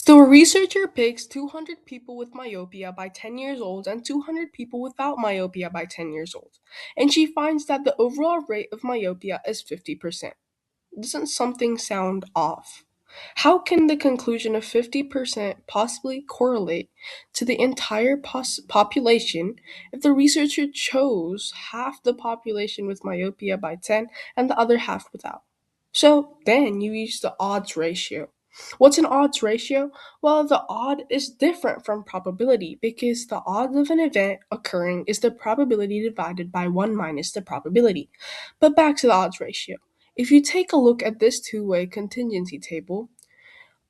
So a researcher picks 200 people with myopia by 10 years old and 200 people without myopia by 10 years old, and she finds that the overall rate of myopia is 50%. Doesn't something sound off? How can the conclusion of 50% possibly correlate to the entire population if the researcher chose half the population with myopia by 10 and the other half without? So then you use the odds ratio. What's an odds ratio? Well, the odd is different from probability because the odds of an event occurring is the probability divided by 1 minus the probability. But back to the odds ratio. If you take a look at this two-way contingency table,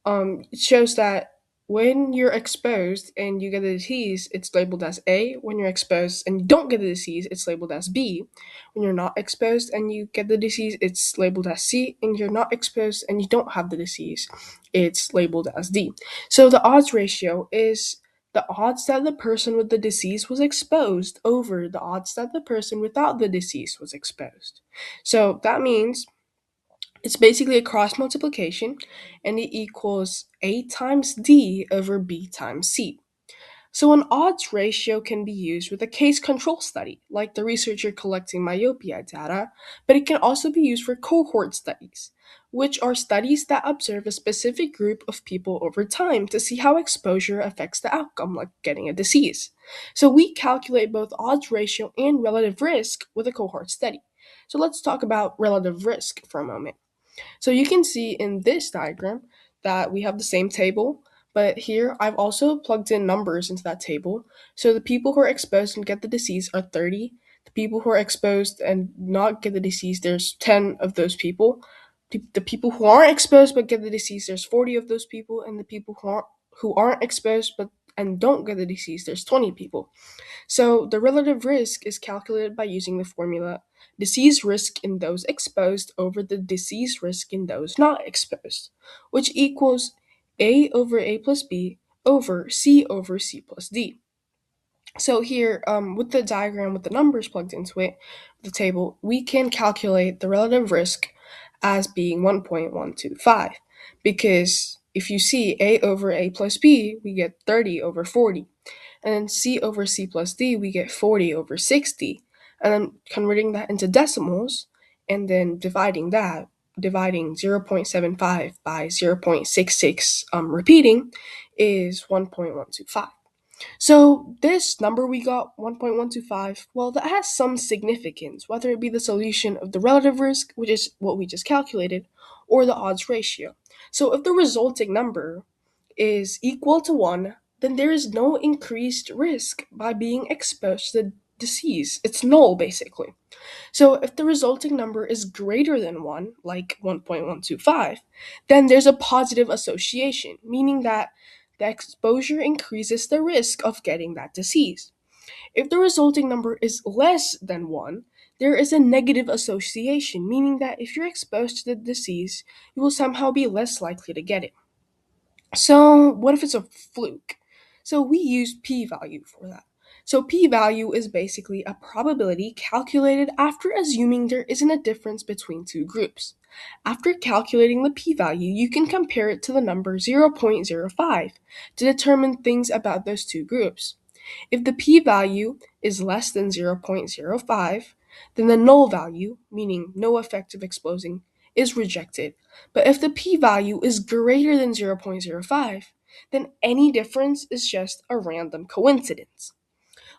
it shows that when you're exposed and you get a disease, it's labeled as A. When you're exposed and you don't get the disease, it's labeled as B. When you're not exposed and you get the disease, it's labeled as C. And you're not exposed and you don't have the disease, it's labeled as D. So the odds ratio is the odds that the person with the disease was exposed over the odds that the person without the disease was exposed. So that means it's basically a cross multiplication and it equals A times D over B times C. So an odds ratio can be used with a case control study, like the researcher collecting myopia data, but it can also be used for cohort studies, which are studies that observe a specific group of people over time to see how exposure affects the outcome, like getting a disease. So we calculate both odds ratio and relative risk with a cohort study. So let's talk about relative risk for a moment. So you can see in this diagram that we have the same table, but here I've also plugged in numbers into that table. So the people who are exposed and get the disease are 30. The people who are exposed and not get the disease, there's 10 of those people. The people who aren't exposed but get the disease, there's 40 of those people, and the people who aren't exposed but and don't get the disease, there's 20 people. So the relative risk is calculated by using the formula disease risk in those exposed over the disease risk in those not exposed, which equals A over A plus B over C plus D. So here, with the diagram with the numbers plugged into it, the table, we can calculate the relative risk as being 1.125 because if you see A over A plus B, we get 30 over 40. And then C over C plus D, we get 40 over 60. And then converting that into decimals and then dividing 0.75 by 0.66, repeating, is 1.125. So this number we got, 1.125, well, that has some significance, whether it be the solution of the relative risk, which is what we just calculated, or the odds ratio. So if the resulting number is equal to 1, then there is no increased risk by being exposed to the disease. It's null, basically. So if the resulting number is greater than 1, like 1.125, then there's a positive association, meaning that the exposure increases the risk of getting that disease. If the resulting number is less than 1, there is a negative association, meaning that if you're exposed to the disease, you will somehow be less likely to get it. So, what if it's a fluke? So, we use p-value for that. So, p-value is basically a probability calculated after assuming there isn't a difference between two groups. After calculating the p-value, you can compare it to the number 0.05 to determine things about those two groups. If the p-value is less than 0.05, then the null value, meaning no effect of exposing, is rejected. But if the p-value is greater than 0.05, then any difference is just a random coincidence.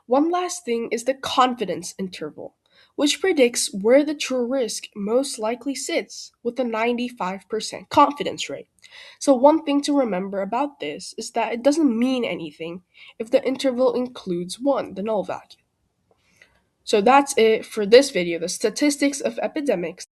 One last thing is the confidence interval, which predicts where the true risk most likely sits with a 95% confidence rate. So, one thing to remember about this is that it doesn't mean anything if the interval includes 1, the null value. So, that's it for this video, the statistics of epidemics.